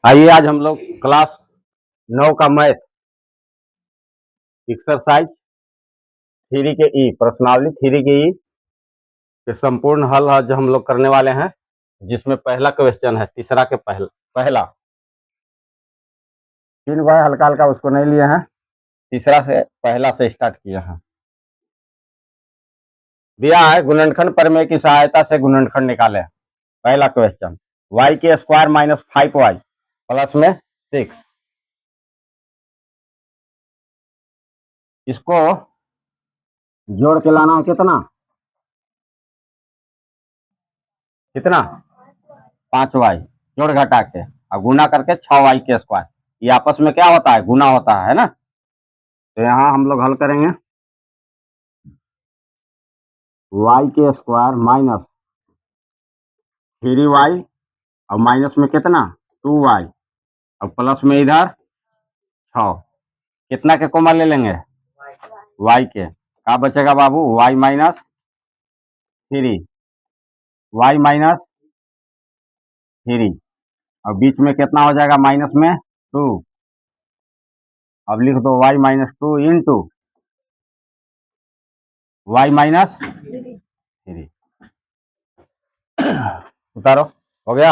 आइए आज हम लोग क्लास 9 का मैथ एक्सरसाइज थ्री के ई प्रश्नावली थ्री के ई के संपूर्ण हल आज हम लोग करने वाले हैं, जिसमें पहला क्वेश्चन है तीसरा के पहला 3 बार हल्का हल्का उसको नहीं लिए हैं, तीसरा से पहला से स्टार्ट किए हैं। दिया है गुणनखंड प्रमेय की सहायता से गुणनखंड निकाले। पहला क्वेश्चन y के स्क्वायर माइनस 5y प्लस में 6, इसको जोड़ के लाना है कितना कितना 5y जोड़ घटा के और गुना करके 6y के स्क्वायर। ये आपस में क्या होता है, गुना होता है ना। तो यहाँ हम लोग हल करेंगे y के स्क्वायर माइनस 3y और माइनस में कितना 2y और प्लस में इधर 6, कितना के कॉमन ले लेंगे y के, क्या बचेगा बाबू y माइनस 3, y माइनस 3 और बीच में कितना हो जाएगा माइनस में 2। अब लिख दो y minus 2 into y minus 3। उतारो, हो गया।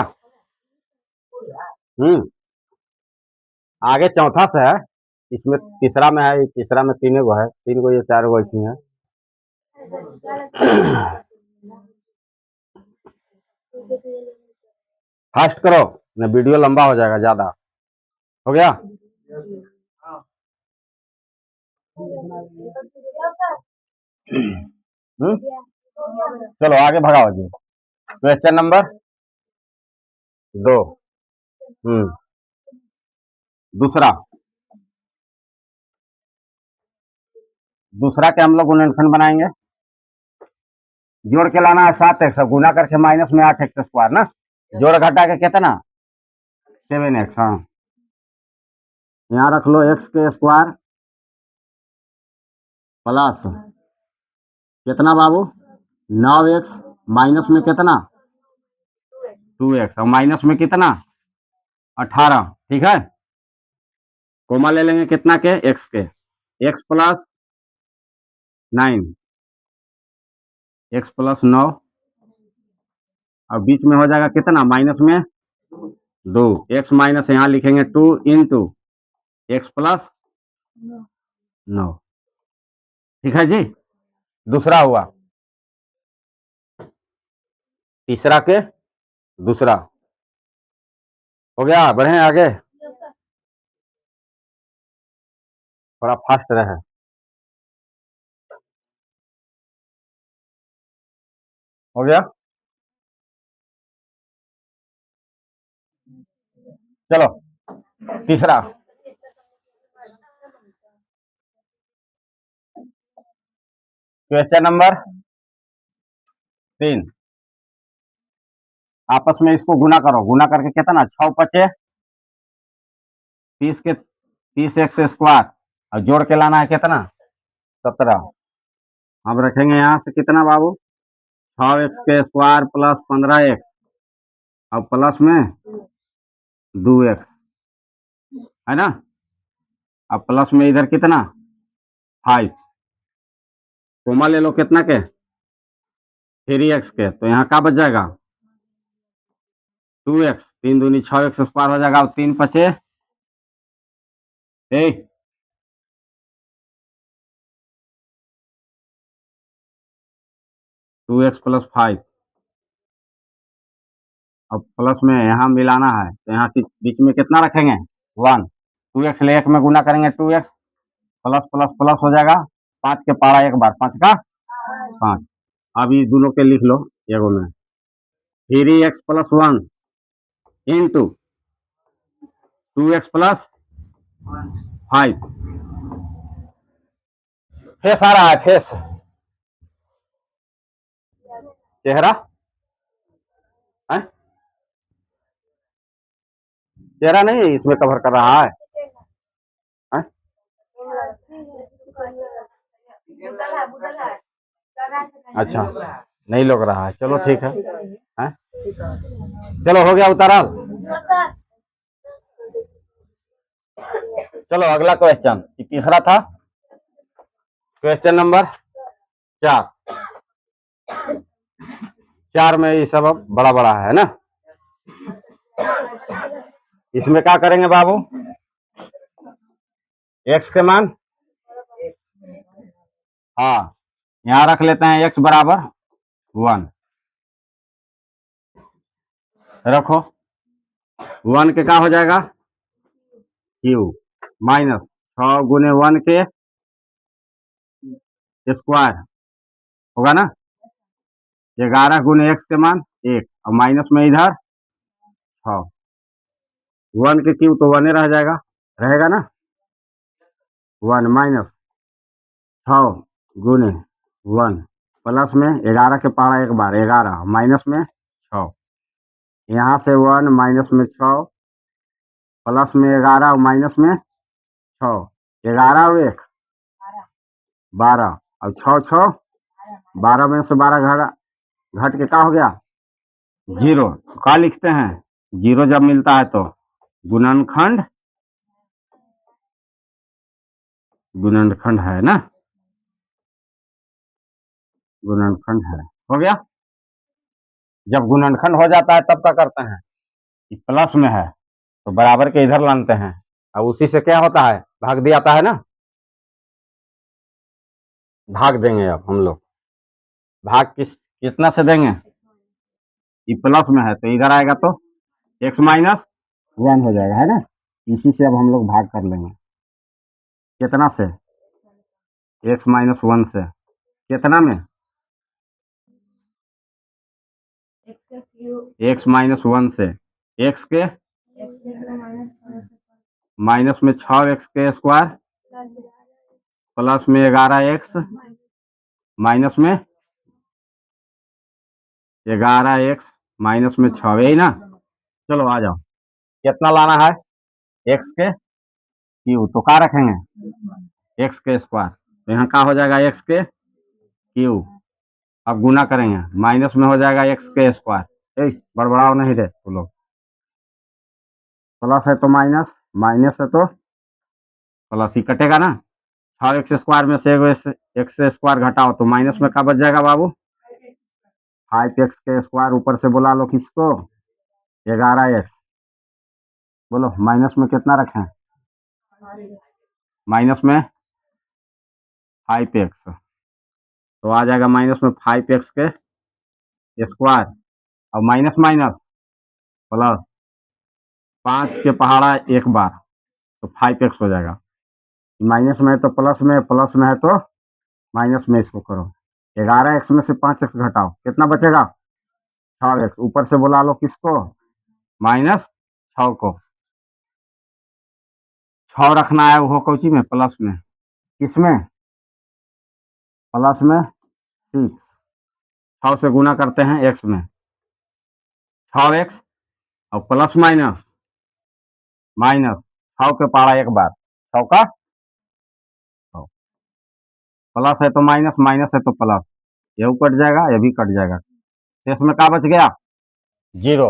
आगे चौथा से है, इसमें तीसरा में है, तीसरा में 3 गो है, 3 गो ये 4 गो ऐसी है। फास्ट करो न, वीडियो लंबा हो जाएगा ज्यादा। हो गया। चलो आगे भगाओ जी। Question number 2। दूसरा के हम लोग गुणनखंड बनाएंगे। जोड़ के लाना है 7x, गुना करके माइनस में 8x स्क्वायर ना, जोड़ घटा के कितना 7x। हाँ, यहाँ रख लो x के स्क्वायर प्लस कितना बाबू 9x माइनस में कितना 2x और माइनस में कितना 18। ठीक है, कोमा ले लेंगे कितना के x के, x प्लस 9, x प्लस 9 और बीच में हो जाएगा कितना माइनस में 2, x माइनस यहाँ लिखेंगे 2 इंटू एक्स प्लस 9। ठीक है जी, दूसरा हुआ। तीसरा के दूसरा हो गया। बढ़े आगे, थोड़ा फास्ट रहे। हो गया, चलो तीसरा क्वेश्चन नंबर 3। आपस में इसको गुना करो, गुना करके कितना 6 पचे 30 के 30x स्क्वायर और जोड़ के लाना है कितना 17। हम रखेंगे यहाँ से कितना बाबू 6x के स्क्वायर प्लस 15x और प्लस में 2x है ना, अब प्लस में इधर कितना 5, कोमा ले लो कितना के 3x के, तो यहाँ क्या बच जाएगा 2x, 3 दूनी 6x स्क्वायर हो जाएगा, 3 पचे 2x प्लस 5 अब प्लस में यहाँ मिलाना है, तो यहाँ बीच में कितना रखेंगे 1, 2x ले 1 में गुना करेंगे 2x प्लस प्लस प्लस हो जाएगा 5 के पारा एक बार 5 का 5। अब ये दोनों के लिख लो एगो में 3x plus 1 into 2x plus 5। Face आ रहा है, फेस चेहरा है? चेहरा नहीं इसमें कवर कर रहा है? अच्छा, नहीं लग रहा है, चलो ठीक है। चलो हो गया उतारा। चलो अगला क्वेश्चन, तीसरा था क्वेश्चन नंबर 4। 4 में ये सब अब बड़ा बड़ा है ना। इसमें क्या करेंगे बाबू, एक्स के मान, हाँ यहां रख लेते हैं एक्स बराबर 1, रखो 1 के क्या हो जाएगा क्यू माइनस 6 × 1 के स्क्वायर होगा ना, 11 × x के मान 1 और माइनस में इधर 6, 1 के क्यू तो 1 रह जाएगा, रहेगा ना, 1 माइनस 6 × 1 प्लस में 11 के पहाड़ा एक बार 11 माइनस में 6, यहाँ से 1 माइनस में 6 प्लस में 11 और माइनस में 6, 11 और 1 12 और 6 6 12 में से 12 घट के क्या हो गया 0, क्या लिखते हैं 0 जब मिलता है तो गुणनखंड, गुणनखंड है ना, गुणनखंड है, हो गया। जब गुणनखंड हो जाता है तब क्या करते हैं कि प्लस में है तो बराबर के इधर लानते हैं और उसी से क्या होता है भाग दिया जाता है ना, भाग देंगे अब हम लोग, भाग कितना से देंगे, ये प्लस में है तो इधर आएगा तो x माइनस 1 हो जाएगा है ना, इसी से अब हम लोग भाग कर लेंगे, कितना से x माइनस 1 से, कितना में x माइनस 1 से, x के माइनस में 6x के स्क्वायर प्लस में 11x माइनस में 11x माइनस में 6, यही ना। चलो आ जाओ, कितना लाना है x के क्यू, तो क्या रखेंगे x के स्क्वायर, तो यहाँ क्या हो जाएगा x के क्यू, अब गुना करेंगे माइनस में हो जाएगा x के स्क्वायर, बड़बड़ाओ नहीं रे तो लोग, प्लस है तो माइनस, माइनस है तो प्लस ही कटेगा ना, 6x² में से एक्स स्क्वायर घटाओ तो माइनस में क्या बच जाएगा बाबू 5x के स्क्वायर, ऊपर से बुला लो किसको 11x, बोलो माइनस में कितना रखें, माइनस में 5x, तो आ जाएगा माइनस में 5x के स्क्वायर और माइनस माइनस प्लस 5 के पहाड़ा एक बार तो 5x हो जाएगा, माइनस में है तो प्लस में है तो माइनस में, इसको करो 11x में से 5x घटाओ कितना बचेगा 6x, ऊपर से बुला लो किसको -6 को, 6 रखना है वो कौची में प्लस में, किसमें प्लस में 6, 6 से गुना करते हैं x में 6x और प्लस माइनस माइनस 6 के पारा एक बार 6 का 6, प्लस है तो माइनस, माइनस है तो प्लस, ये कट जाएगा ये भी कट जाएगा, तो इसमें क्या बच गया 0।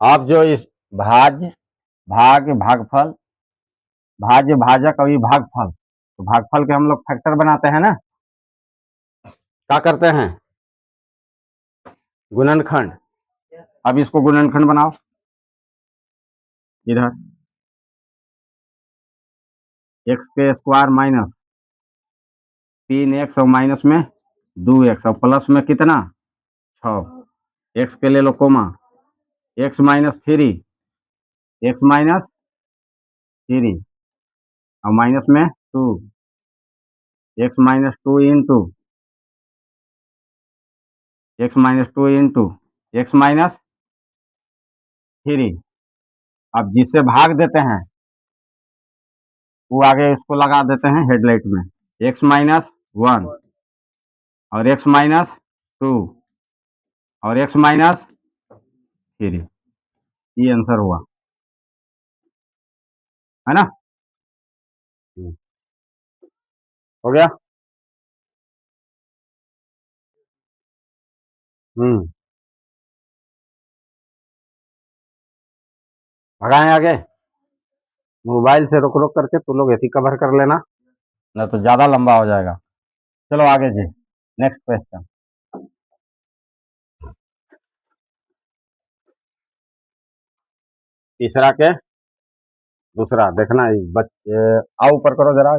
अब जो इस भागफल, भाज्य भाजक और भागफल, तो भागफल के हम लोग फैक्टर बनाते हैं ना, क्या करते हैं गुणनखंड, अब इसको गुणनखंड बनाओ, इधर x के स्क्वायर माइनस 3x और माइनस में 2x और प्लस में कितना 6, x के ले लो comma, x minus 3, x minus 3 और माइनस में 2, x minus 2 into x minus 2 into x minus 3, अब जिससे भाग देते हैं वो आगे इसको लगा देते हैं हेडलाइट में, x माइनस 1 और x माइनस 2 और x माइनस 3, ये आंसर हुआ है ना, हो गया। भगाएं आगे। मोबाइल से रोक रोक करके तू लोग ऐसी कवर कर लेना, नहीं तो ज्यादा लंबा हो जाएगा। चलो आगे जी, नेक्स्ट क्वेश्चन। तीसरा के दूसरा देखना, बच्चे आओ ऊपर करो जरा,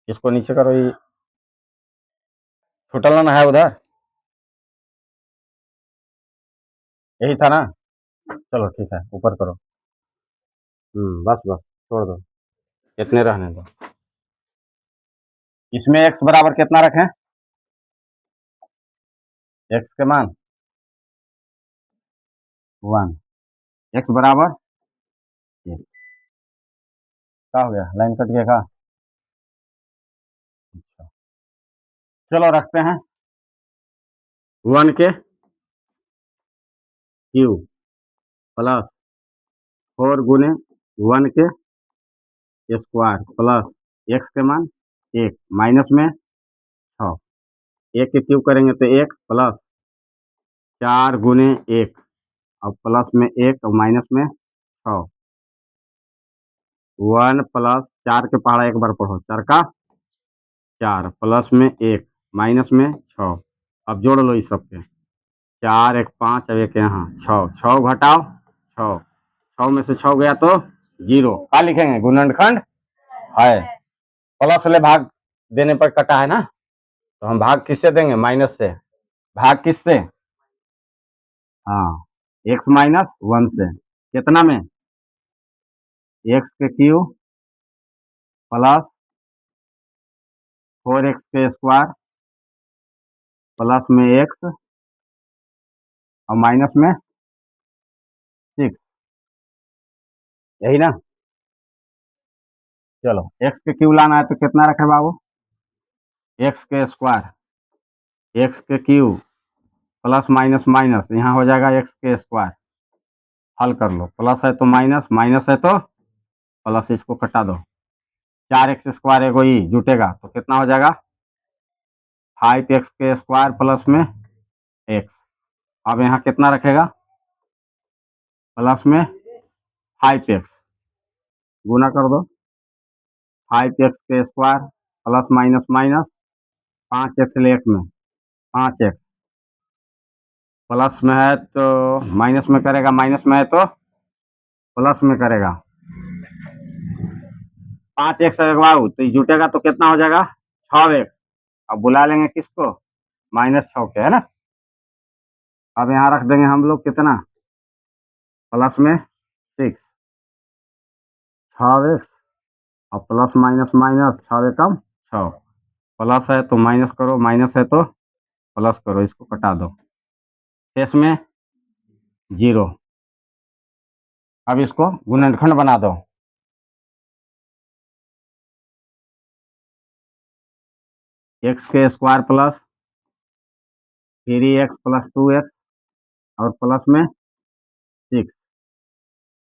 इसको नीचे करो, ये छोटा लाना है उधर, यही था ना, चलो ठीक है ऊपर करो। बस बस छोड़ दो, इतने रहने दो। इसमें x बराबर कितना रखें, x के मान 1, x बराबर ये क्या हो गया, लाइन कट गया का। अच्छा चलो रखते हैं 1 के क्यू प्लस 4 गुने 1 के स्क्वायर प्लस x के मान 1 माइनस में 6, 1 के क्यूब करेंगे तो 1 प्लस 4 गुने 1 और प्लस में 1 और माइनस में 6, 1 प्लस 4 के पहाड़ा एक बार पढ़ो, 4 का 4 प्लस में 1 माइनस में 6, अब जोड़ लो इस सबके, 4 एक 5 और एक यहाँ 6, 6 घटाओ 6, 6 में से 6 गया तो 0, क्या लिखेंगे, गुणनखंड है। प्लस ले भाग देने पर कटा है ना, तो हम भाग किससे देंगे, माइनस से, भाग किससे, हाँ x माइनस 1 से, कितना में, x के क्यू प्लस 4x के स्क्वायर प्लस में x और माइनस में 6, यही ना। चलो x के क्यू लाना है तो कितना रखे बाबू, x के स्क्वायर, x के क्यू प्लस माइनस माइनस, यहाँ हो जाएगा x के स्क्वायर, हल कर लो, प्लस है तो माइनस, माइनस है तो प्लस, इसको कटा दो, 4x स्क्वायर एगो ही जुटेगा तो कितना हो जाएगा 5x के स्क्वायर प्लस में x, अब यहाँ कितना रखेगा, प्लस में 5x, गुना कर दो, 5x के square plus minus minus, 5x ले एक में 5x, प्लस में है तो माइनस में करेगा, माइनस में है तो प्लस में करेगा, 5x बाबू तो जुटेगा तो कितना हो जाएगा 6x, अब बुला लेंगे किसको, -6 के, है ना। अब यहाँ रख देंगे हम लोग कितना, प्लस में 6, 6x और प्लस माइनस माइनस, 6 एकम 6, प्लस है तो माइनस करो, माइनस है तो प्लस करो, इसको कटा दो, शेष में 0, अब इसको गुणनखंड बना दो, x के square plus 3x plus 2x और प्लस में 6,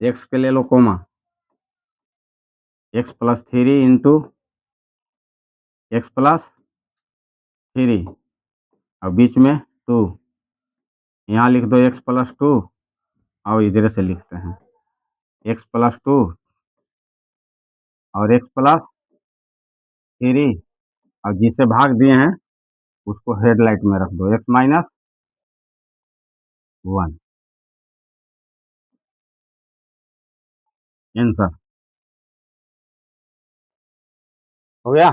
x के ले लो comma, x plus 3 into x plus 3 और बीच में 2, यहाँ लिख दो x प्लस 2 और इधर से लिखते हैं x प्लस 2 और x प्लस 3 और जिसे भाग दिए हैं उसको हेडलाइट में रख दो, x माइनस 1, आंसर हो गया।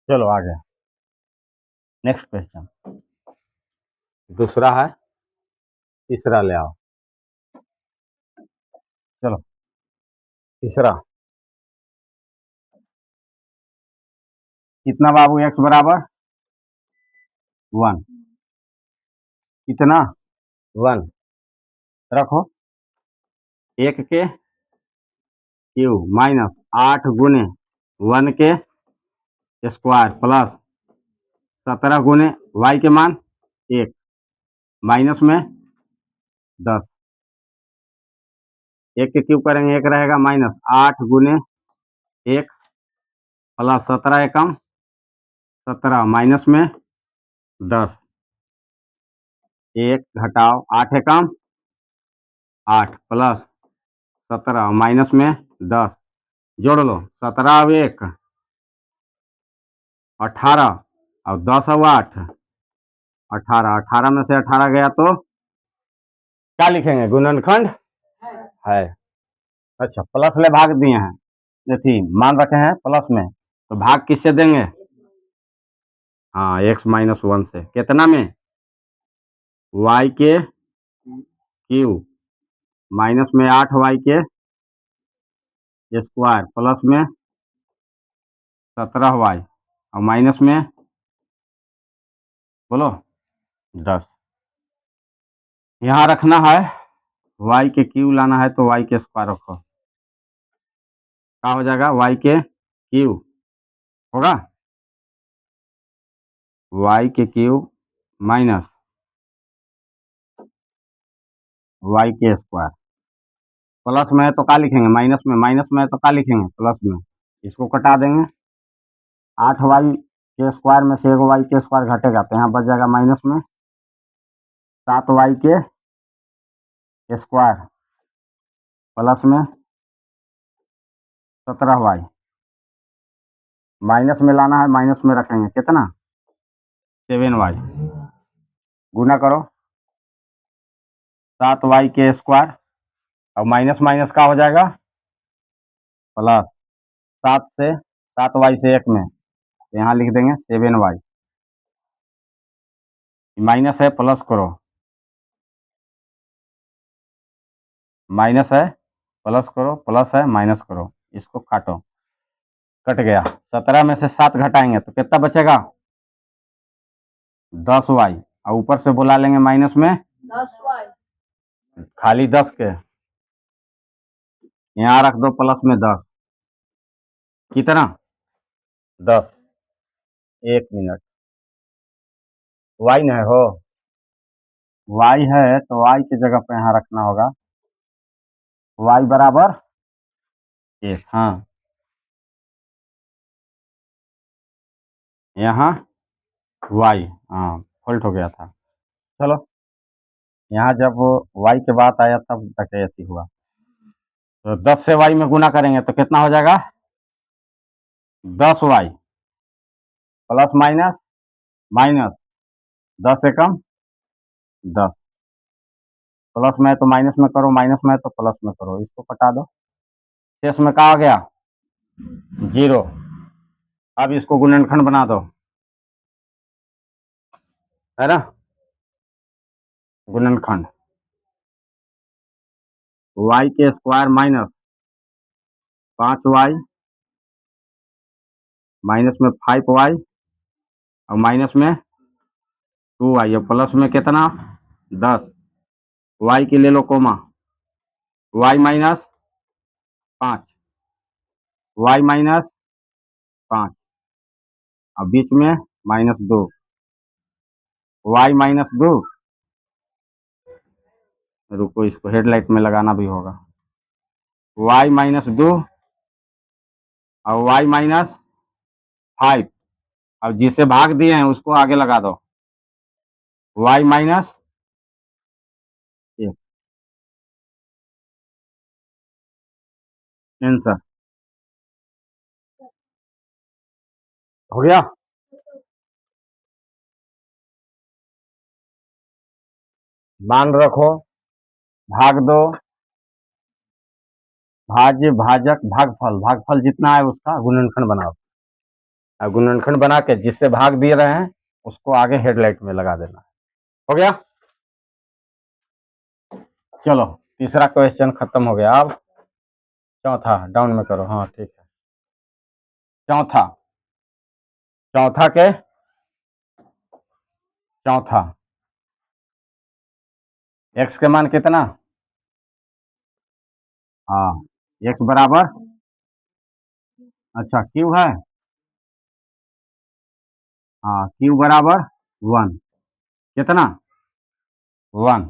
चलो आगे, नेक्स्ट क्वेश्चन, दूसरा है, तीसरा ले आओ, चलो तीसरा, कितना बाबू, x बराबर 1, कितना 1, रखो 1 के क्यू माइनस 8 गुने 1 के स्क्वायर प्लस 17 गुने y के मान 1 माइनस में 10, 1 के क्यूब करेंगे 1 रहेगा, माइनस 8 गुने 1 प्लस 17 एकम 17 माइनस में 10, 1 घटाओ 8 एकम 8 प्लस 17 माइनस में 10 जोड़ लो 17 और 1 18 और 10 और 8 18, 18 में से 18 गया तो क्या लिखेंगे? गुणनखंड है। अच्छा, प्लस में भाग दिए हैं, ये थी मान रखे हैं प्लस में, तो भाग किससे देंगे? हाँ, x माइनस 1 से। कितना में? y के क्यू माइनस में 8y के स्क्वायर प्लस में 17y और माइनस में बोलो 10। यहाँ रखना है y के क्यू लाना है तो y के स्क्वायर रखो, क्या हो जाएगा? y के क्यू होगा y के क्यू माइनस y के स्क्वायर प्लस में है तो क्या लिखेंगे? माइनस में, माइनस में है तो क्या लिखेंगे? प्लस में। इसको कटा देंगे, 8y के स्क्वायर में से 1y के स्क्वायर घटेगा तो यहाँ बच जाएगा माइनस में 7y के स्क्वायर प्लस में 17y माइनस में लाना है, माइनस में रखेंगे कितना? 7y गुना करो 7y के स्क्वायर और माइनस माइनस का हो जाएगा प्लस 7 से 7y से 1 में, तो यहाँ लिख देंगे 7y माइनस है प्लस करो, माइनस है प्लस करो, प्लस है माइनस करो, इसको काटो, कट गया। 17 में से 7 घटाएंगे तो कितना बचेगा? 10y और ऊपर से बुला लेंगे माइनस में 10y, खाली 10 के यहाँ रख दो प्लस में 10, कितना? 10। 1 मिनट, y नहीं हो, y है तो y की जगह पे यहाँ रखना होगा y बराबर 1। हाँ, यहाँ y, हाँ फॉल्ट हो गया था। चलो, यहाँ जब y के बात आया तब डकैती हुआ, तो 10 से y में गुना करेंगे तो कितना हो जाएगा? 10y प्लस माइनस माइनस 10 एकम 10, प्लस में है तो माइनस में करो, माइनस में है तो प्लस में करो, इसको कटा दो, शेष में क्या आ गया? 0। अब इसको गुणनखंड बना दो, है ना? गुणनखंड y के स्क्वायर माइनस 5y माइनस में 5y और माइनस में 2y और प्लस में कितना? 10, y के ले लो coma, y minus 5, y minus 5 और बीच में माइनस 2, y माइनस 2, रुको इसको हेडलाइट में लगाना भी होगा, y माइनस 2 और y माइनस 5, अब जिसे भाग दिए हैं उसको आगे लगा दो, y माइनस 1। आंसर हो गया। मान रखो, भाग दो, भाज्य भाजक भागफल, भागफल जितना है उसका गुणनखंड बनाओ, और गुणनखंड बना के जिससे भाग दिए रहे हैं उसको आगे हेडलाइट में लगा देना। हो गया? चलो, तीसरा क्वेश्चन खत्म हो गया। अब चौथा डाउन में करो, हाँ ठीक है। चौथा, चौथा के चौथा x के मान कितना? हाँ, x बराबर, अच्छा q है, हाँ q बराबर 1, कितना? 1,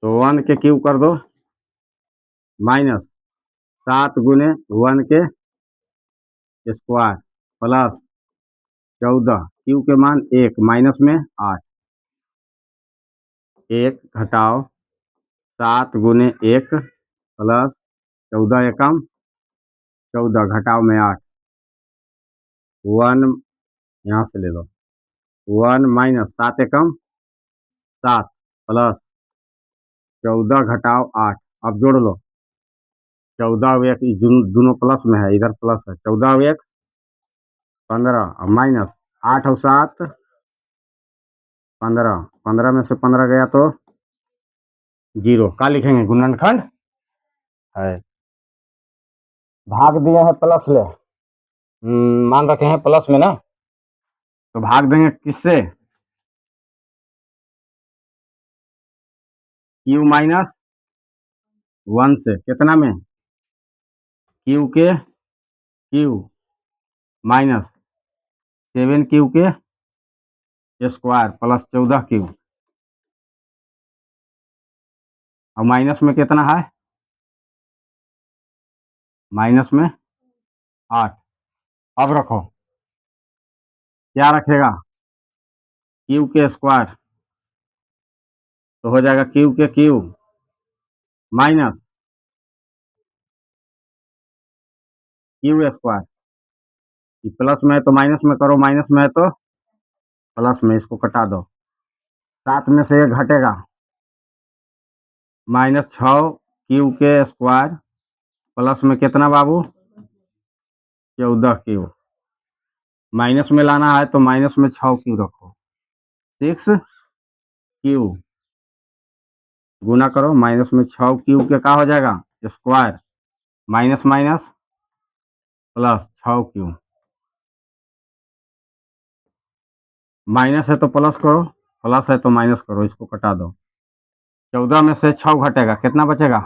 तो 1 के क्यू कर दो माइनस 7 गुने 1 के स्क्वायर प्लस 14 क्यू के मान 1 माइनस में 8, 1 घटाओ 7 गुने 1 प्लस 14 एकम 14 घटाओ में 8, 1 यहाँ से ले लो, 1 माइनस 7 एकम 7 प्लस 14 घटाओ 8, अब जोड़ लो, 14 एक दोनों प्लस में है, इधर प्लस है, 14 एक 15 माइनस 8 और 7 15, 15 में से 15 गया तो 0, क्या लिखेंगे गुणनखंड है, भाग दिए हैं प्लस ले, मान रखे हैं प्लस में ना, तो भाग देंगे किससे, क्यू माइनस 1 से, कितना में, क्यू के क्यू माइनस 7 क्यू के स्क्वायर प्लस 14 क्यू, और माइनस में कितना है, माइनस में 8, अब रखो, क्या रखेगा, क्यू के स्क्वायर, तो हो जाएगा क्यू के Q minus Q square, plus में है तो माइनस में करो, माइनस में है तो प्लस में, इसको कटा दो, 7 में से 1 घटेगा, -6 क्यू के स्क्वायर प्लस में कितना बाबू, 14 क्यू, माइनस में लाना है तो माइनस में 6 क्यू रखो, 6 क्यू गुना करो, माइनस में 6 क्यू के क्या हो जाएगा square, minus minus plus 6 Q, minus है तो प्लस करो, प्लस है तो माइनस करो, इसको कटा दो, 14 में से 6 घटेगा, कितना बचेगा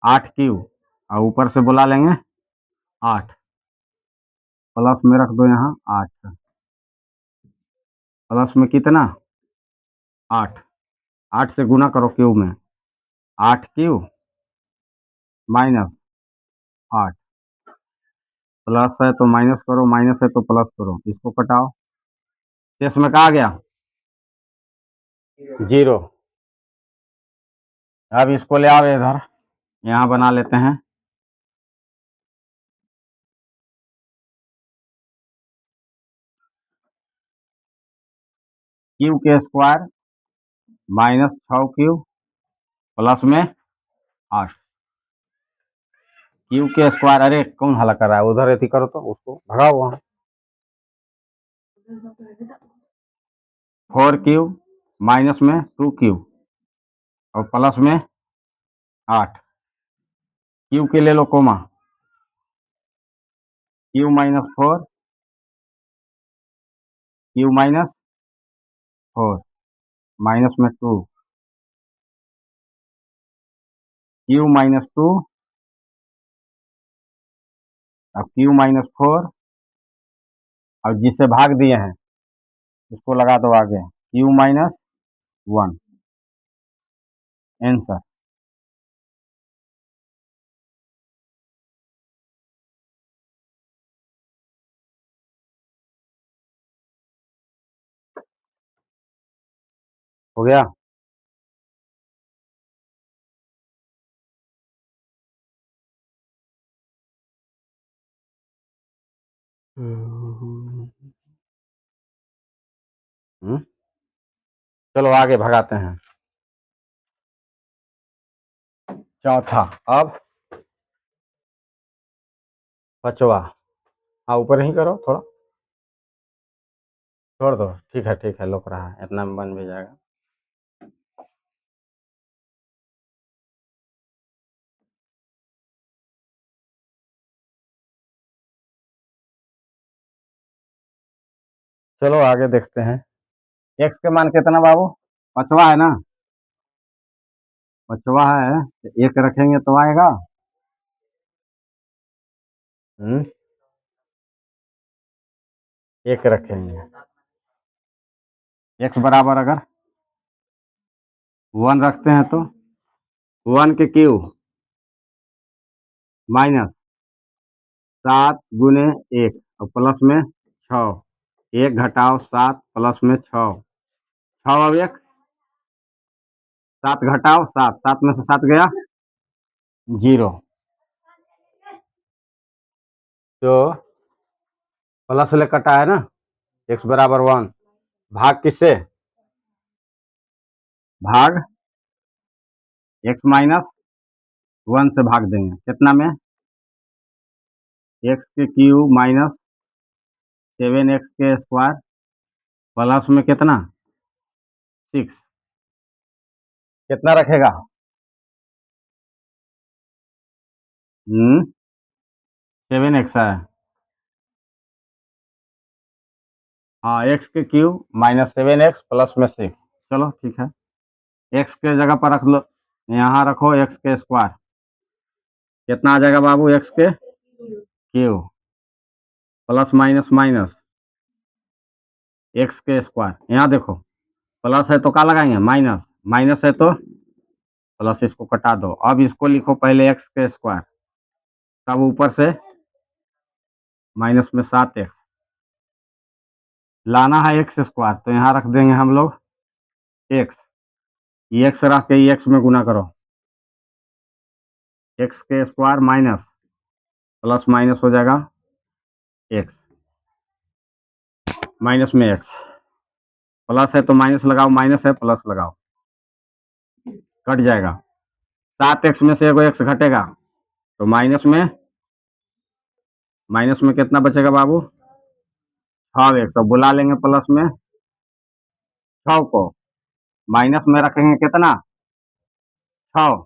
8 क्यू, और ऊपर से बुला लेंगे 8, प्लस में रख दो यहाँ 8, प्लस में कितना 8, 8 से गुना करो क्यू में, 8 क्यू माइनस 8, प्लस है तो माइनस करो, माइनस है तो प्लस करो, इसको कटाओ, शेष में कहा गया 0, अब इसको ले आओ इधर, यहाँ बना लेते हैं, क्यू के स्क्वायर माइनस 6 क्यू प्लस में 8, क्यू के स्क्वायर, अरे कौन हला कर रहा है, उधर एथी करो तो उसको भगाओ वहाँ, 4 क्यू माइनस में 2 क्यू और प्लस में 8, क्यू के ले लो comma, q minus 4 q minus 4 minus में 2 क्यू माइनस 2 और क्यू माइनस 4, और जिसे भाग दिए हैं उसको लगा दो आगे, क्यू माइनस 1, आंसर, हो गया, चलो आगे भगाते हैं, चौथा, अब पांचवा, हाँ ऊपर ही करो थोड़ा, छोड़ दो, ठीक है लुक रहा है, इतना में बन भी जाएगा, चलो आगे देखते हैं, एक्स के मान कितना बाबू, पांचवा है ना, पांचवा है तो 1 रखेंगे तो आएगा, हम्म 1 रखेंगे, एक्स बराबर अगर 1 रखते हैं तो 1 के क्यू माइनस 7 गुने 1 और प्लस में 6 1 घटाओ 7 प्लस में 6 6 अब 1 7 घटाओ 7 7 में से 7 गया 0 तो प्लस ले कटा है ना x बराबर 1 भाग किससे भाग x माइनस 1 से भाग देंगे कितना में x के क्यूब माइनस 7x के स्क्वायर प्लस में कितना 6 कितना रखेगा 7x है हाँ x के क्यूब माइनस 7x प्लस में 6 चलो ठीक है x के जगह पर रख लो यहाँ रखो x के स्क्वायर कितना आ जाएगा बाबू x के cube plus minus minus x के स्क्वायर यहाँ देखो प्लस है तो क्या लगाएंगे माइनस माइनस है तो प्लस इसको कटा दो अब इसको लिखो पहले x के स्क्वायर तब ऊपर से माइनस में 7x लाना है x स्क्वायर तो यहाँ रख देंगे हम लोग x ये x रख के x में गुना करो x के स्क्वायर माइनस प्लस माइनस हो जाएगा x माइनस में x प्लस है तो माइनस लगाओ माइनस है प्लस लगाओ कट जाएगा 7x में से एगो x घटेगा तो माइनस में कितना बचेगा बाबू 6x तो बुला लेंगे प्लस में 6 को माइनस में रखेंगे कितना 6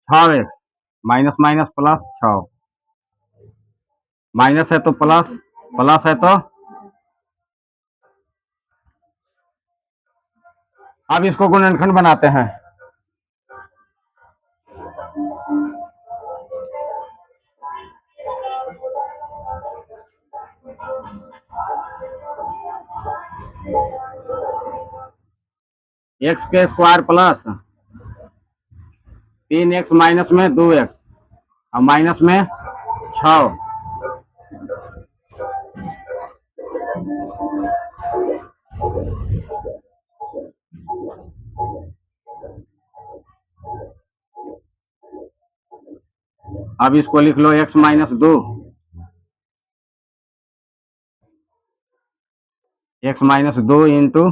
6x minus minus plus 6 minus है तो प्लस प्लस है तो अब इसको गुणनखंड बनाते हैं x के स्क्वायर प्लस 3x माइनस में 2x और माइनस में 6 अब इसको लिख लो x minus 2 x minus 2 into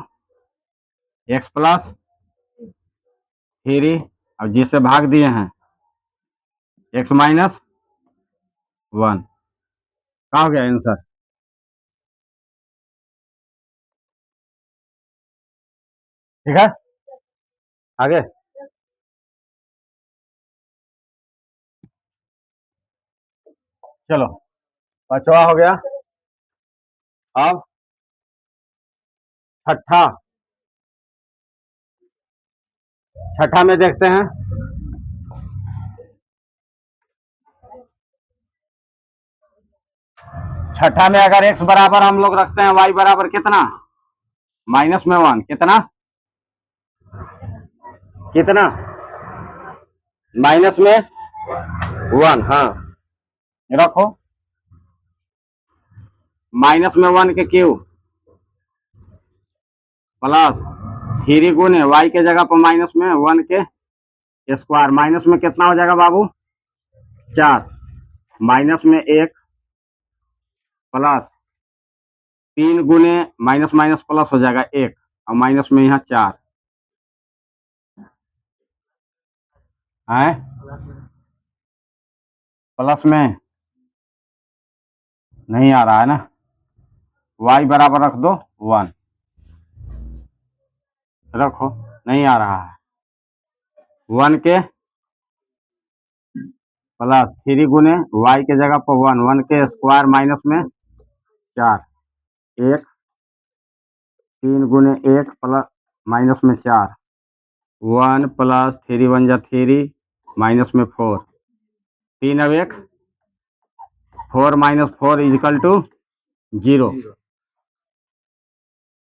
x plus 3 अब जिससे भाग दिए हैं x माइनस 1 क्या हो गया आंसर ठीक है आगे चलो 5वां हो गया अब 6ठा में देखते हैं 6ठा में अगर x बराबर हम लोग रखते हैं y बराबर कितना माइनस में 1 कितना कितना माइनस में 1 हाँ रखो माइनस में 1 के क्यूब प्लस 3 गुने y के जगह पर माइनस में 1 के स्क्वायर माइनस में कितना हो जाएगा बाबू 4 माइनस में 1 प्लस 3 गुने माइनस माइनस प्लस हो जाएगा 1 और माइनस में यहाँ 4 है प्लस में नहीं आ रहा है ना y बराबर रख दो 1 रखो नहीं आ रहा है 1 के प्लस 3 गुने y के जगह पर 1 के स्क्वायर माइनस में 4 1 3 गुने 1 प्लस माइनस में 4 1 प्लस 3 1 जा 3 माइनस में 4 3 अब 1 4 माइनस 4 इजिकल टू 0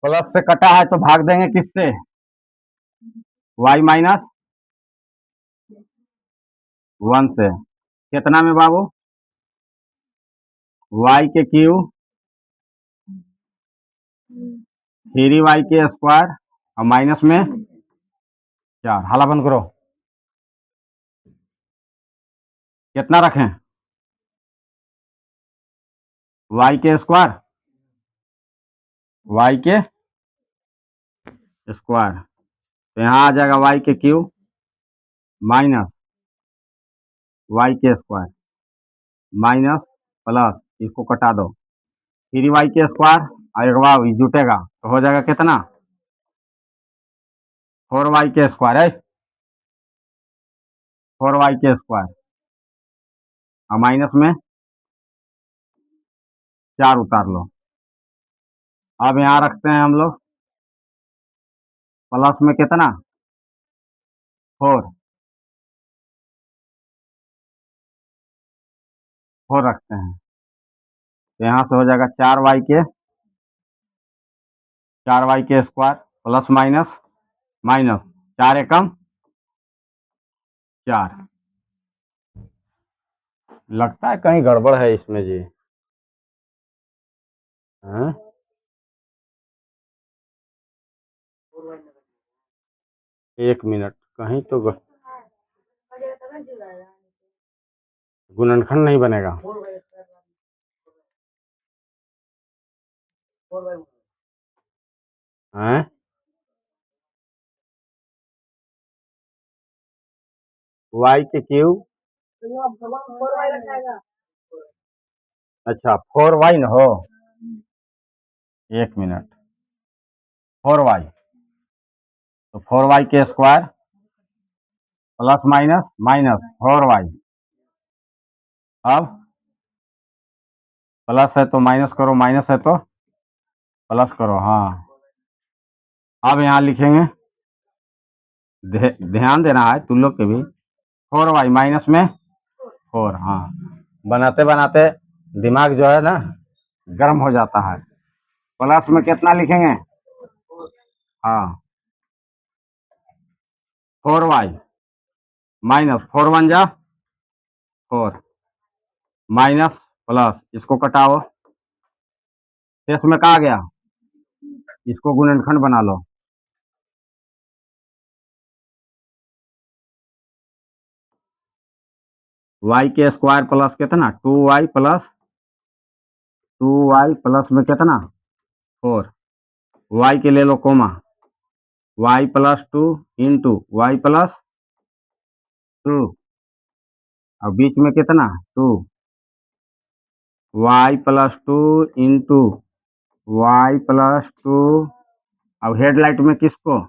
प्लस से कटा है तो भाग देंगे किससे y माइनस 1 से कितना में बाबू वाई के क्यू 3y के स्क्वायर और माइनस में 4। हाला बंद करो। कितना रखें? y के स्क्वायर तो यहाँ आ जाएगा y के क्यू माइनस y के स्क्वायर माइनस प्लस, इसको कटा दो 3y के स्क्वायर और एक बार जुटेगा तो हो जाएगा कितना? 4y के स्क्वायर है, 4y के स्क्वायर और माइनस में 4 उतार लो। अब यहाँ रखते हैं हम लोग प्लस में कितना? 4 रखते हैं तो यहाँ से हो जाएगा 4y के स्क्वायर प्लस माइनस माइनस 4 एकम 4। लगता है कहीं गड़बड़ है इसमें जी। हाँ? एक मिनट, कहीं तो गुणनखंड नहीं बनेगा। हैं? y के क्यूब, अच्छा 4y न हो, एक मिनट 4y तो 4y के square plus minus minus 4y। अब प्लस है तो माइनस करो, माइनस है तो प्लस करो। हाँ, अब यहाँ लिखेंगे, ध्यान देना है तुम लोग के भी, 4y माइनस में 4। हाँ, बनाते बनाते दिमाग जो है ना गर्म हो जाता है। प्लस में कितना लिखेंगे? हाँ 4y माइनस 4 1 जा 4 माइनस प्लस, इसको कटाओ, शेष में कहा गया, इसको गुणनखंड बना लो। y के स्क्वायर प्लस कितना? 2y प्लस में कितना? 4। y के ले लो coma, y plus 2 into y plus 2 और बीच में कितना? 2 y plus 2 into y plus 2। अब हेडलाइट में किसको?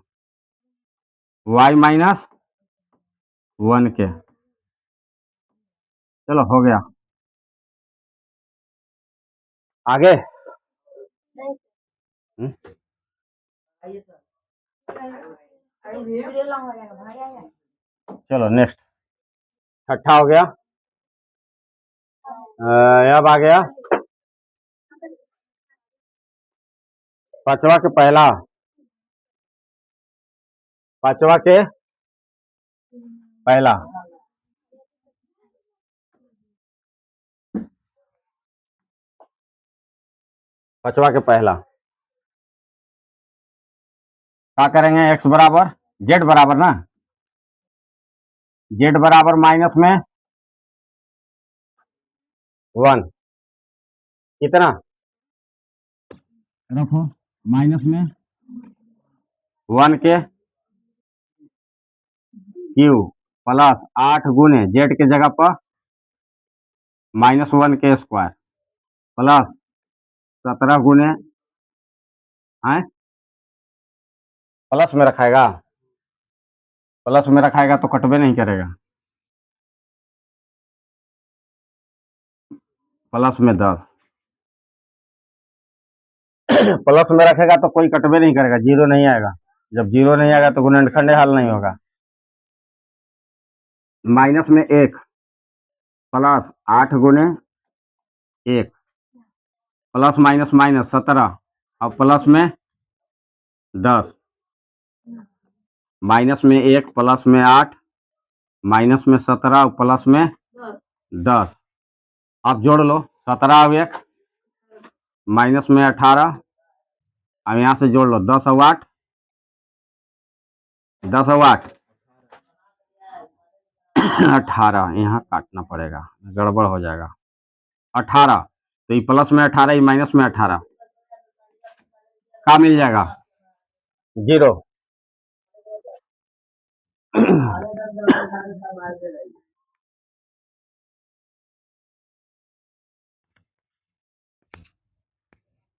y माइनस 1 के। चलो हो गया, आगे। चलो नेक्स्ट, छठा हो गया। अब आ गया पांचवा के पहला, पांचवा के पहला। पांचवा के पहला क्या करेंगे? x बराबर z बराबर ना, z बराबर माइनस में 1 कितना रखो? माइनस में 1 के क्यू प्लस 8 गुने z के जगह पर -1 के स्क्वायर प्लस 17 गुने प्लस में रखाएगा, प्लस में रखाएगा तो कटबे नहीं करेगा, प्लस में 10 प्लस में रखेगा तो कोई कटबे नहीं करेगा, जीरो नहीं आएगा। जब जीरो नहीं आएगा तो गुणनखंड हल नहीं होगा। माइनस में 1 प्लस 8 गुने 1 प्लस माइनस माइनस 17 और प्लस में 10, माइनस में 1 प्लस में 8 माइनस में 17 और प्लस में 10। आप जोड़ लो 17 अब 1 माइनस में 18। अब यहाँ से जोड़ लो 10 और 8, 10 और 8 18। यहाँ काटना पड़ेगा, गड़बड़ हो जाएगा। 18 तो ये प्लस में 18, ये माइनस में 18, क्या मिल जाएगा? 0।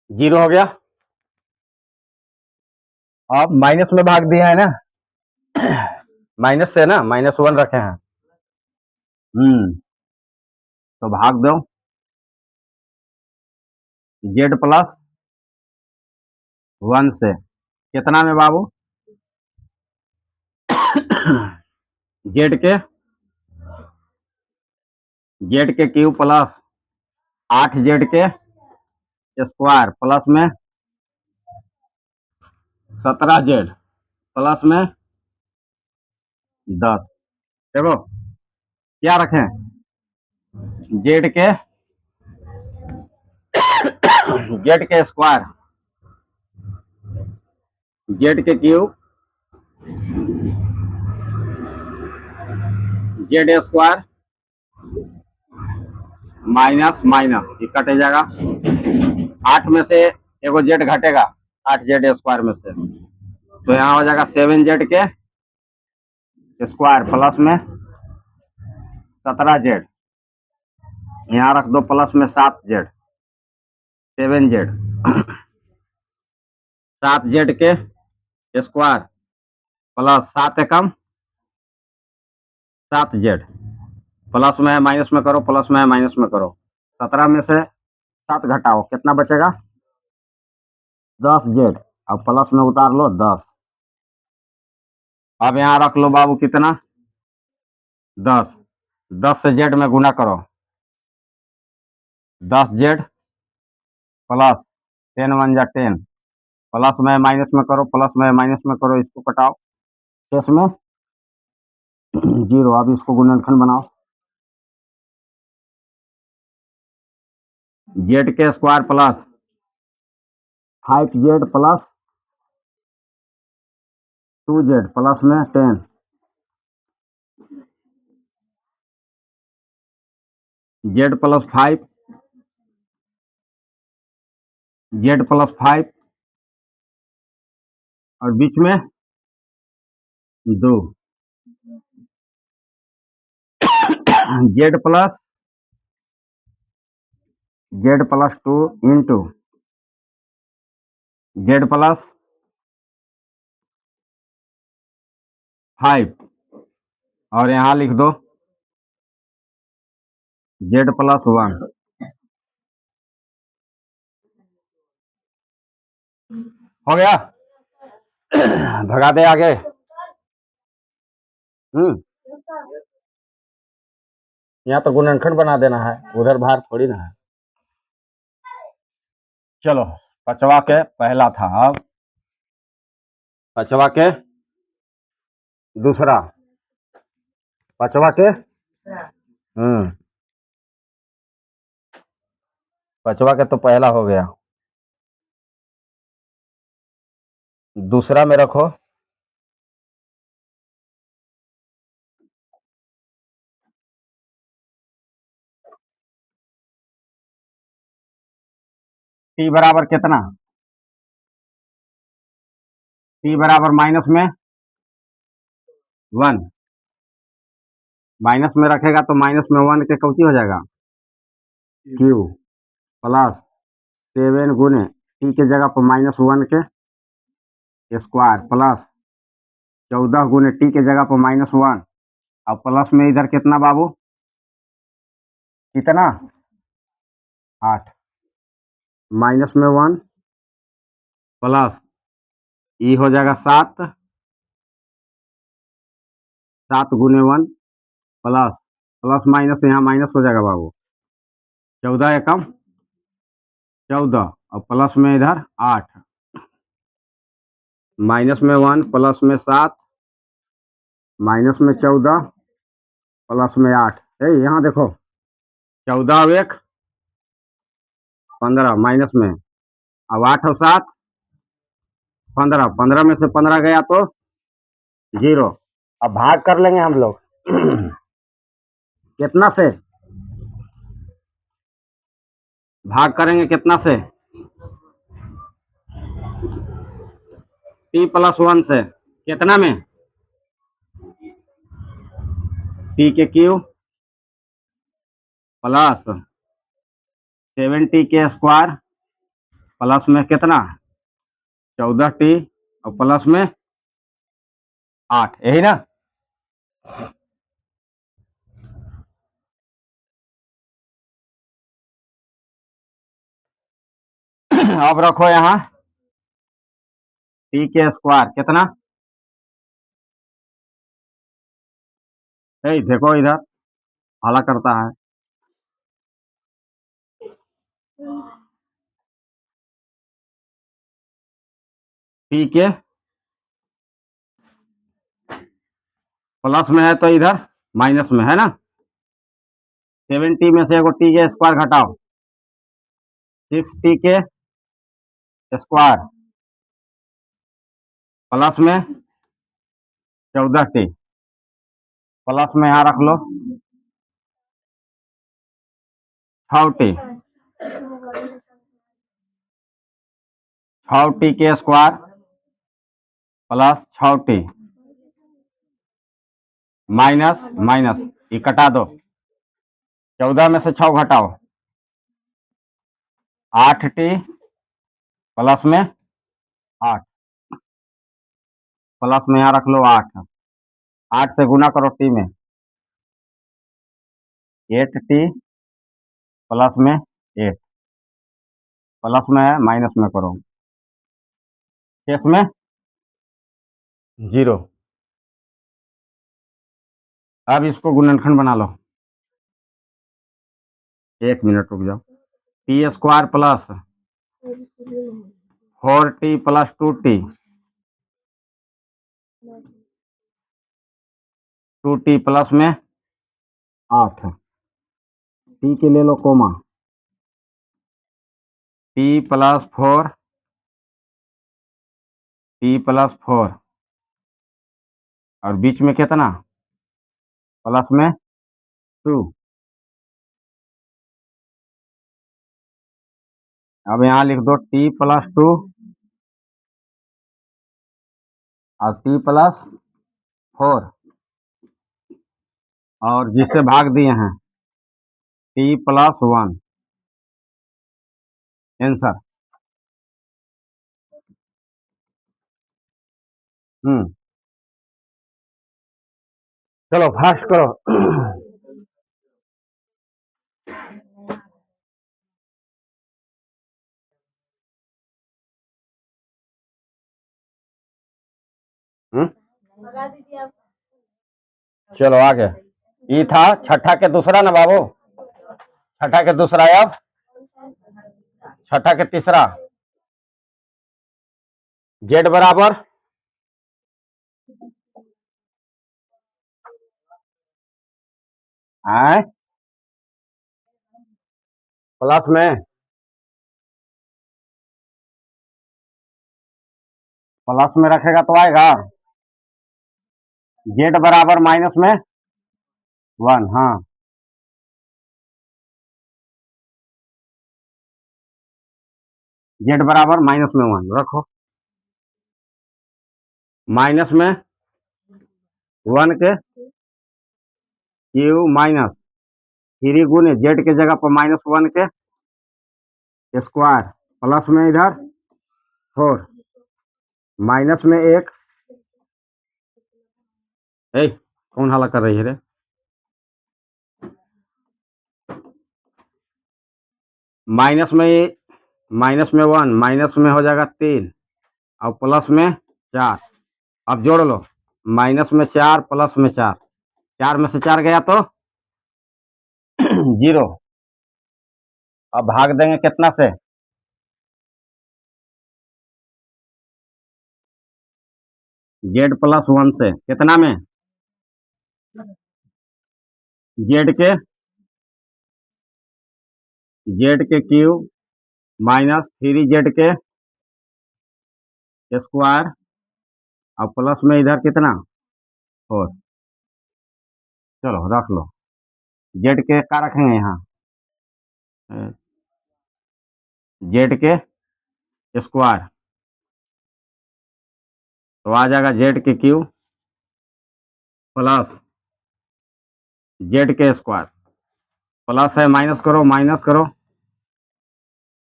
जीरो हो गया। अब माइनस में भाग दिया है ना, माइनस से ना, -1 रखे हैं। तो भाग दो z प्लस 1 से, कितना में बाबू? जेड के क्यूब प्लस 8z के स्क्वायर प्लस में 17z प्लस में 10। देखो क्या रखें, जेड के स्क्वायर, जेड के cube, Z square minus minus, ये कटे जाएगा। 8 में से एगो जेड घटेगा, 8z स्क्वायर में से, तो यहाँ हो जाएगा 7z के स्क्वायर प्लस में 17z, यहाँ रख दो प्लस में 7z, 7z 7z के स्क्वायर प्लस 7 एकम 7z, प्लस में माइनस में करो, प्लस में माइनस में करो। 17 में से 7 घटाओ, कितना बचेगा? 10z। अब प्लस में उतार लो 10। अब यहाँ रख लो बाबू कितना? 10। 10 से z में गुना करो, 10z प्लस 10 1 जा 10, प्लस में माइनस में करो, प्लस में माइनस में करो, इसको कटाओ, शेष में 0। अब इसको गुणनखंड बनाओ, z के square plus 5z plus 2z plus में 10, z प्लस 5, z प्लस 5 और बीच में 2, z plus 2 into z plus 5, और यहाँ लिख दो z प्लस 1। हो गया, भगा दे आगे। यहाँ तो गुणनखंड बना देना है, उधर भार थोड़ी ना है। चलो, पचवा के पहला था, अब पचवा के दूसरा, पचवा के पचवा के तो पहला हो गया, दूसरा में रखो t बराबर कितना? t बराबर माइनस में 1, माइनस में रखेगा तो माइनस में 1 के कौची हो जाएगा? q प्लस 7 गुने t के जगह पर -1 के स्क्वायर प्लस 14 गुने t के जगह पर -1, अब प्लस में इधर कितना बाबू? कितना? 8, माइनस में 1 प्लस ई हो जाएगा 7, 7 गुने 1 प्लस प्लस माइनस यहाँ माइनस हो जाएगा बाबू, 14 एकम 14 और प्लस में इधर 8, माइनस में 1 प्लस में 7 माइनस में 14 प्लस में 8। यहाँ देखो 14 और 1 15 माइनस में, अब 8 और 7 15, 15 में से 15 गया तो 0। अब भाग कर लेंगे हम लोग कितना से भाग करेंगे, कितना से? t+1 से, कितना में? t के क्यू प्लस 7t के स्क्वायर प्लस में कितना 14t और प्लस में 8, यही ना? अब रखो यहाँ t के स्क्वायर कितना, देखो इधर हला करता है, t के प्लस में है तो इधर माइनस में है ना। 7t में से एगो t के स्क्वायर घटाओ, 6t के स्क्वायर प्लस में 14t प्लस में यहाँ रख लो 6t, 6t के square plus 6t minus minus, ये कटा दो, 14 में से 6 घटाओ 8t प्लस में 8 प्लस में यहाँ रख लो 8, 8 से गुना करो t में, 8t प्लस में 8 प्लस में है माइनस में करो, शेष में 0। अब इसको गुणनखंड बना लो, 1 मिनट रुक जाओ, t square plus 4t plus 2t 2t plus में 8, टी के ले लो comma, t plus 4 t plus 4 और बीच में कितना प्लस में 2। अब यहाँ लिख दो t प्लस 2 और t प्लस 4 और जिससे भाग दिए हैं t प्लस 1, आंसर। चलो फास्ट करो चलो आगे, ये था छठा के दूसरा ना बाबू, छठा के दूसरा, अब छठा के तीसरा, z बराबर प्लस में रखेगा तो आएगा z बराबर माइनस में 1, हाँ z बराबर माइनस में 1 रखो, माइनस में 1 के क्यू माइनस 3 गुने z के जगह पर -1 के स्क्वायर प्लस में इधर 4 माइनस में 1, कौन हला कर रही है रे, माइनस में 1 माइनस में हो जाएगा 3 और प्लस में 4, अब जोड़ लो माइनस में 4 प्लस में 4, 4 में से 4 गया तो 0। अब भाग देंगे कितना से, z प्लस 1 से, कितना में z के क्यू माइनस 3z के स्क्वायर और प्लस में इधर कितना 4। चलो रख लो, जेड के क्या रखेंगे यहाँ, जेड के स्क्वायर, तो आ जाएगा जेड के क्यू प्लस जेड के स्क्वायर, प्लस है माइनस करो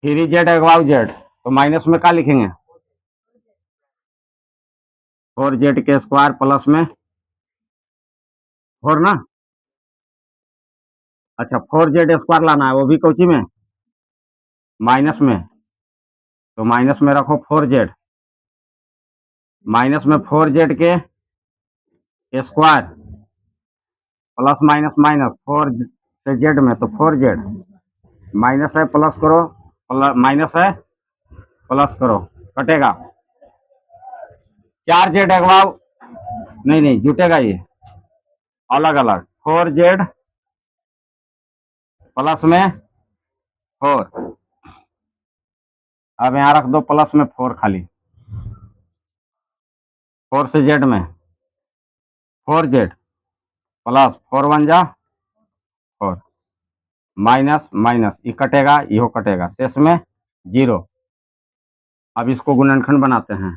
3z अगवाव जेड, तो माइनस में क्या लिखेंगे 4z के स्क्वायर प्लस में 4 ना, अच्छा 4z स्क्वायर लाना है, वो भी कौची में माइनस में, तो माइनस में रखो 4z, माइनस में 4z के स्क्वायर प्लस माइनस माइनस 4 से जेड में, तो 4z माइनस है प्लस करो, माइनस है प्लस करो, कटेगा 4z अगवाव, नहीं जुटेगा ये अलग अलग, 4z प्लस में 4, अब यहाँ रख दो प्लस में 4 खाली, 4 से जेड में 4z प्लस 4 1 जा 4, माइनस माइनस ये कटेगा, यो कटेगा, शेष में 0। अब इसको गुणनखंड बनाते हैं,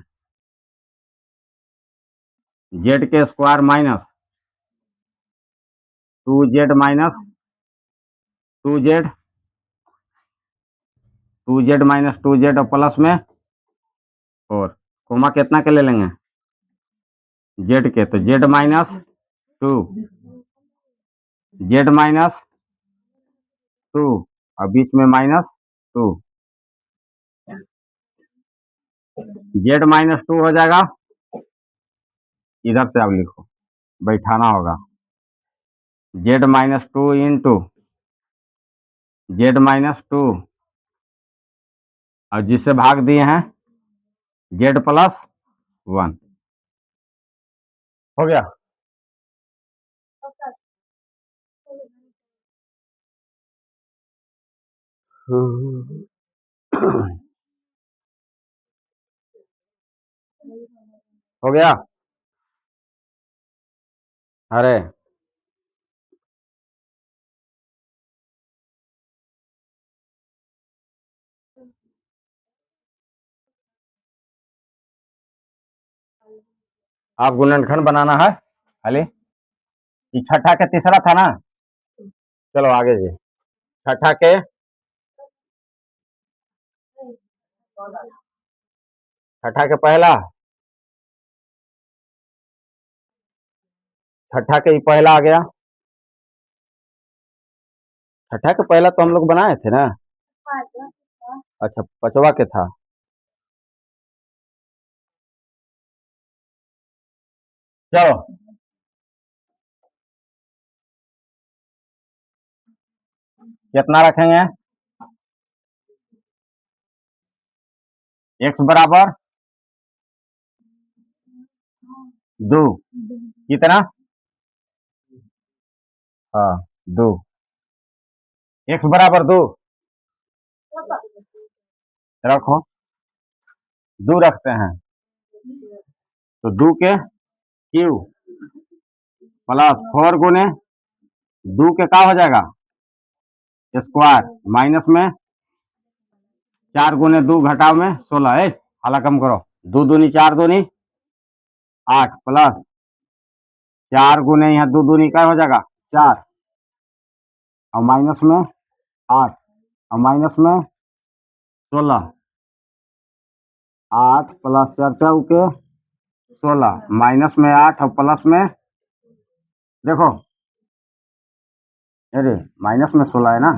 जेड के square minus 2z minus 2z, 2z minus 2z और प्लस में 4, कोमा कितना के ले लेंगे जेड के, तो जेड माइनस 2, जेड माइनस 2 और बीच में माइनस 2, जेड माइनस 2 हो जाएगा, इधर से आप लिखो, बैठाना होगा, Z minus 2 into Z minus 2 और जिससे भाग दिए हैं जेड प्लस 1, हो गया। हो गया, अरे आप गुणनखंड बनाना है खाली, ये छठा के तीसरा था ना, चलो आगे जी, छठा के पहला, छठा के पहला आ गया, छठा के पहला तो हम लोग बनाए थे ना, अच्छा पचवा के था, चलो कितना रखेंगे, x बराबर 2, कितना, हाँ 2, x बराबर 2 रखो, 2 रखते हैं, तो 2 के क्यू प्लस 4 गुने 2 के का हो जाएगा स्क्वायर, माइनस में 4 गुने 2 घटाव में 16, हाला कम करो, 2 दूनी 4 दूनी 8 प्लस 4 गुने यहाँ 2 दूनी का हो जाएगा 4 और माइनस में 8 और माइनस में 16, 8 प्लस 4 चौके 16, माइनस में 8 और प्लस में देखो, अरे माइनस में 16 है ना,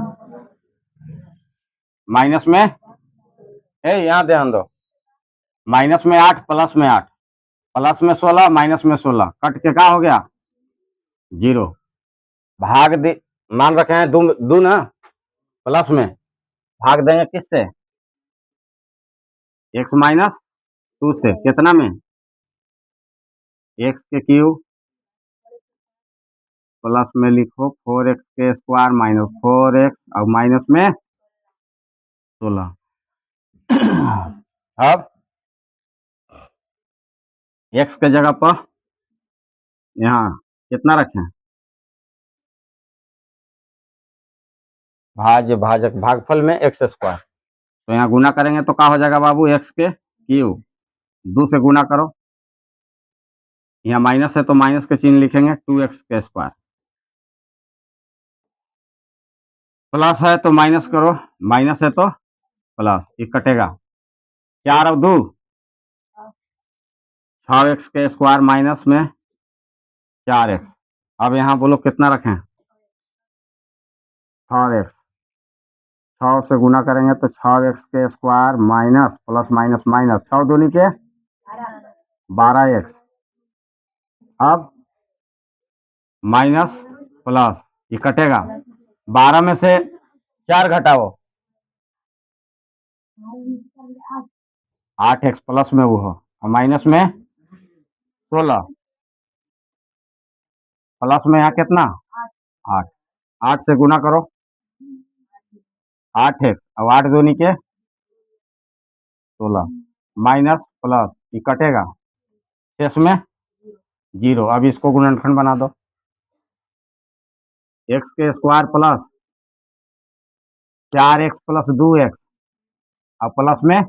माइनस में यहाँ ध्यान दो, माइनस में 8 प्लस में 8, प्लस में 16 माइनस में 16, कट के क्या हो गया 0, भाग दे, मान रखे हैं 2 ना प्लस में, भाग देंगे किससे x माइनस 2 से, कितना में x के क्यूब प्लस में लिखो 4x के स्क्वायर माइनस 4x और माइनस में 16, अब x के जगह पर यहाँ कितना रखें, भाज्य भाजक भागफल में एक्स स्क्वायर, तो यहाँ गुना करेंगे तो क्या हो जाएगा बाबू, एक्स के क्यूब, 2 से गुना करो, यहाँ माइनस है तो माइनस के चिन्ह लिखेंगे, 2x के स्क्वायर, प्लस है तो माइनस करो, माइनस है तो प्लस, ये कटेगा, 4 और 2 6x के स्क्वायर माइनस में 4x, अब यहाँ बोलो कितना रखें, 6x, 6 से गुना करेंगे तो 6x के square minus plus minus minus, 6 दूनी के 12x, अब माइनस प्लस, ये कटेगा, 12 में से 4 घटाओ, 8x प्लस में वो हो, और माइनस में 16, प्लस में यहाँ कितना 8, 8 से गुना करो, 8x, अब 8 दूनी के 16, माइनस प्लस, ये कटेगा, शेष में 0, अब इसको गुणनखंड बना दो, x के square plus 4x plus 2x, अब प्लस में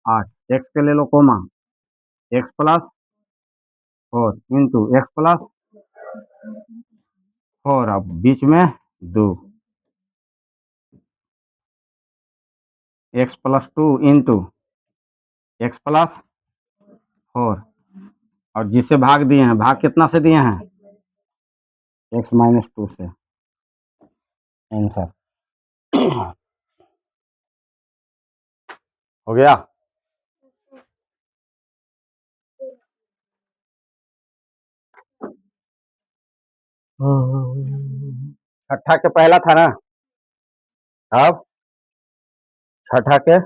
8, x के ले लो comma, x plus 4 into x plus 4, अब बीच में 2, x plus 2 into x plus 4, और जिसे भाग दिए हैं, भाग कितना से दिए हैं, x माइनस 2 से, आंसर हो गया। छठा के पहला था ना, अब छठा के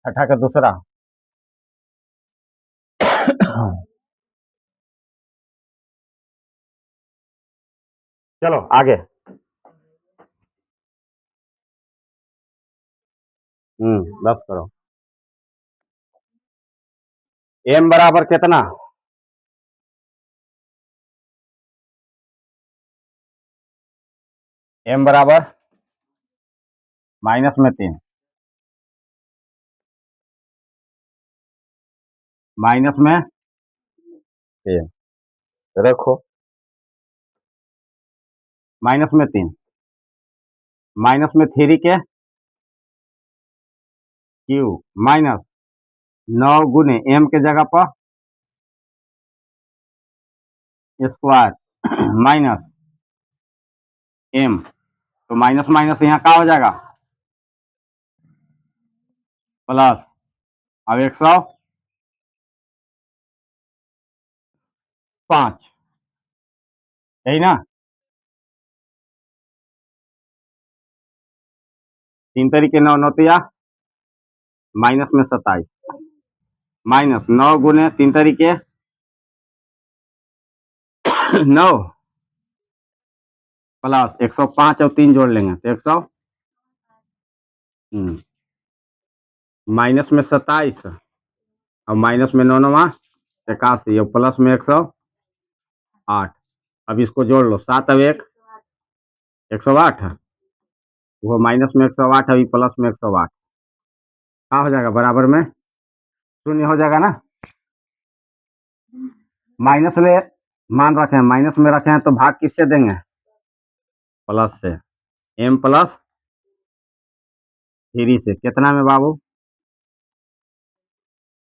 छठा के दूसरा चलो आगे, बस करो, m बराबर कितना, m बराबर माइनस में 3, माइनस में 3, रखो, माइनस में 3, माइनस में 3 के क्यू, माइनस 9 गुने m के जगह पर स्क्वायर माइनस m, तो माइनस माइनस यहाँ क्या हो जाएगा, प्लस, अब 105, यही ना, 3 तरीके 9 नौतिया माइनस में 27, माइनस 9 गुने 3 तरीके 9 प्लस 105 और 3 जोड़ लेंगे तो 100, माइनस में 27 और माइनस में 9 9 81 और प्लस में 108, अब इसको जोड़ लो, 7 अब 1 108, वो माइनस में 108 अभी प्लस में 108, क्या हो जाएगा, बराबर में 0 हो जाएगा ना, माइनस ले मान रखे हैं, माइनस में रखे हैं तो भाग किससे देंगे, प्लस से, m प्लस 3 से, कितना में बाबू,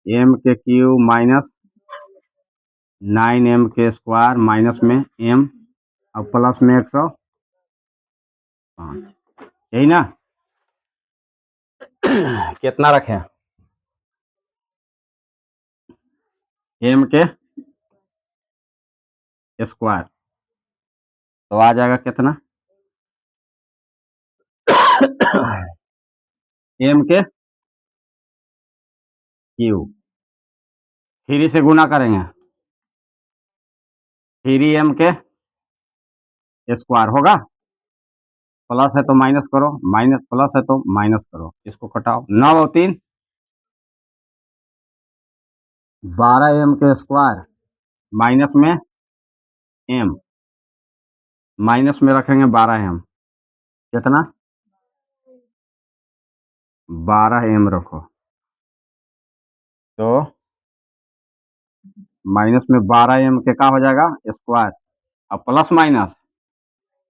m के क्यूब माइनस 9m के स्क्वायर माइनस में m और प्लस में 105, यही ना, कितना रखें, m के स्क्वायर, तो आ जाएगा कितना m के क्यूब, 3 से गुना करेंगे, 3m के स्क्वायर होगा, प्लस है तो माइनस करो, माइनस प्लस है तो माइनस करो, इसको कटाओ। 9 और 3 12m के स्क्वायर माइनस में m, माइनस में रखेंगे 12m, कितना 12m रखो, तो माइनस में 12m के का हो जाएगा स्क्वायर, अब प्लस माइनस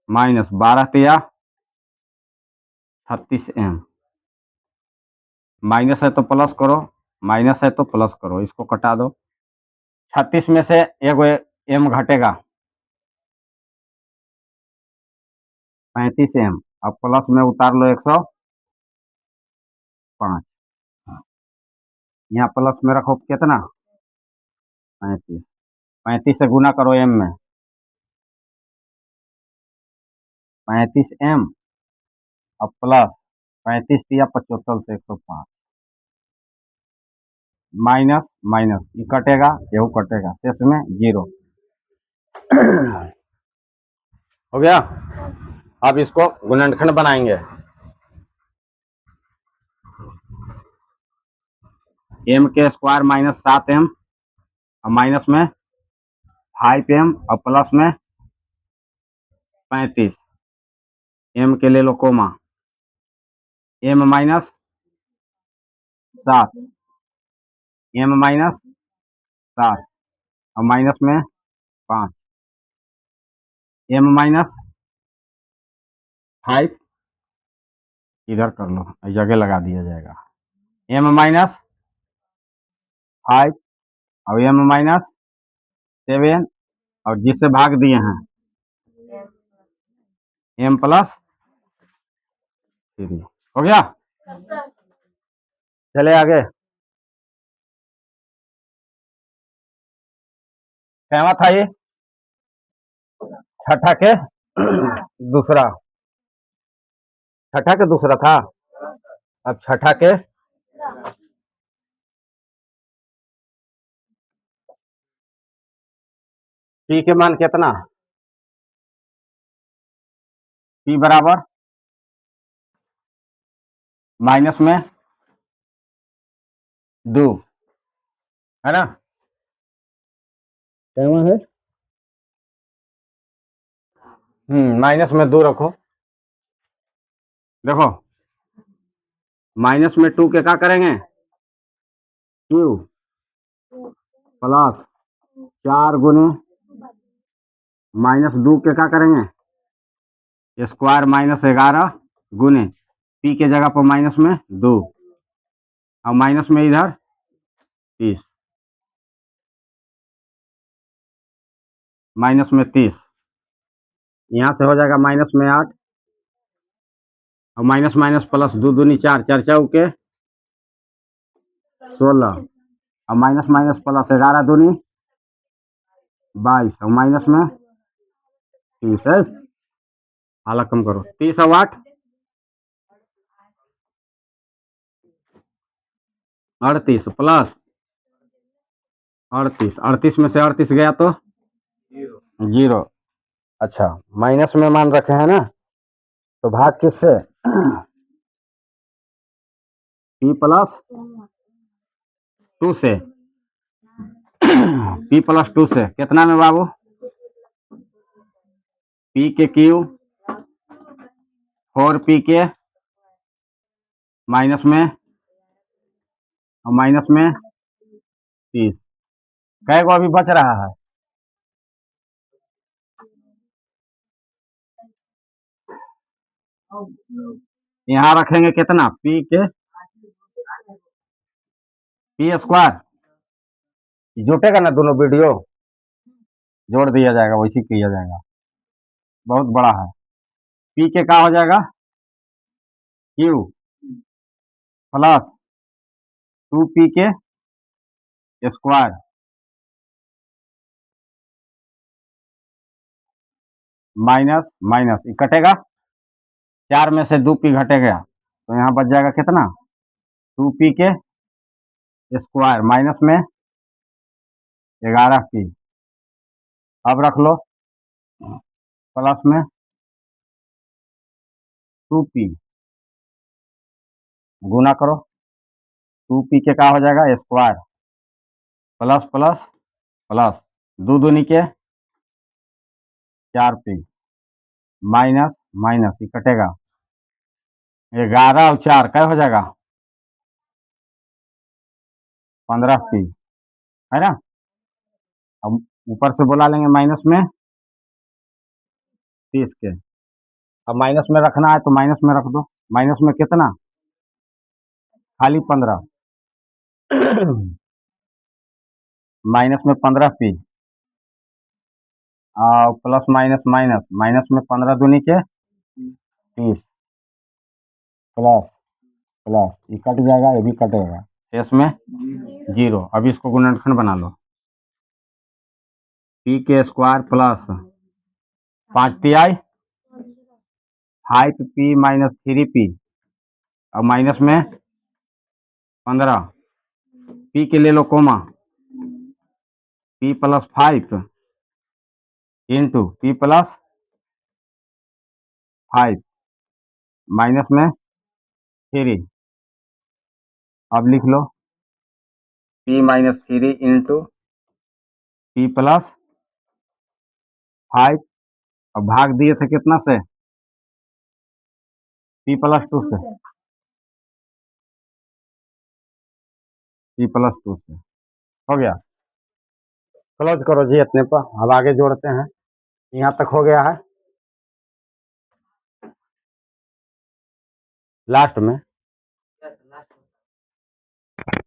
माइनस 12 तिया 36m, माइनस है तो प्लस करो, माइनस है तो प्लस करो, इसको कटा दो। 36 में से एगो m घटेगा 35m, अब प्लस में उतार लो 105, यहाँ प्लस में रखो कितना 35, 35 से गुना करो m में, 35m अब प्लस 35 तिया 75 से 105, माइनस माइनस ये कटेगा, यहू कटेगा, शेष में 0 हो गया। अब इसको गुणनखंड बनाएंगे, m के स्क्वायर माइनस 7m और माइनस में 5m और प्लस में 35, m के ले लो comma, m minus 7, m minus 7 और माइनस में 5, m माइनस 5 इधर कर लो, इस जगह लगा दिया जाएगा, m माइनस 5 और m माइनस 7 और जिससे भाग दिए हैं m प्लस 3, हो गया। चले आगे, कहवा था ये छठा के दूसरा, छठा के दूसरा था, अब छठा के p के मान कितना, p बराबर माइनस में 2 है ना, कहवा है माइनस में 2 रखो, देखो माइनस में 2 के क्या करेंगे q प्लस 4 गुने माइनस 2 के क्या करेंगे स्क्वायर माइनस 11 गुने p के जगह पर माइनस में 2 और माइनस में इधर 30, माइनस में 30, यहाँ से हो जाएगा माइनस में 8 और माइनस माइनस प्लस 2 दूनी 4, 4 चौक के 16 और माइनस माइनस प्लस 11 दूनी 22 और माइनस में 30 है, हाला कम करो, 30 और 8 38 प्लस 38, 38 में से 38 गया तो 0, अच्छा माइनस में मान रखे हैं ना, तो भाग किससे p प्लस 2 से, p प्लस 2 से कितना में बाबू p के क्यू 4p के माइनस में और माइनस में 30, कै गो अभी बच रहा है यहाँ रखेंगे कितना p के p स्क्वायर, जुटेगा ना दोनों वीडियो, जोड़ दिया जाएगा, वैसे किया जाएगा, बहुत बड़ा है, p के क्या हो जाएगा q प्लस 2p के स्क्वायर माइनस माइनस ये कटेगा, 4 में से 2p घटेगा, तो यहाँ बच जाएगा कितना 2p के स्क्वायर माइनस में 11p, अब रख लो प्लस में 2p गुना करो, 2p के क्या हो जाएगा स्क्वायर प्लस प्लस प्लस 2 दूनी के 4p माइनस माइनस ये कटेगा 11 और 4 क्या हो जाएगा 15p है ना। अब ऊपर से बुला लेंगे माइनस में 30 के। अब माइनस में रखना है तो माइनस में रख दो, माइनस में कितना खाली 15 माइनस में 15p और प्लस माइनस माइनस माइनस में 15 दूनी के 30 प्लस प्लस ये कट जाएगा, ये भी कटेगा, शेष में 0। अब इसको गुणनखंड बना लो, p के स्क्वायर प्लस 5 तिहाई 5p माइनस 3p और माइनस में 15 p के ले लो comma p plus 5 into p plus 5 minus में 3। अब लिख लो p माइनस 3 इंटू p प्लस 5 और भाग दिए थे कितना से p प्लस 2 से, p प्लस 2 से हो गया। क्लोज करो जी इतने पर, अब आगे जोड़ते हैं। यहाँ तक हो गया है, लास्ट में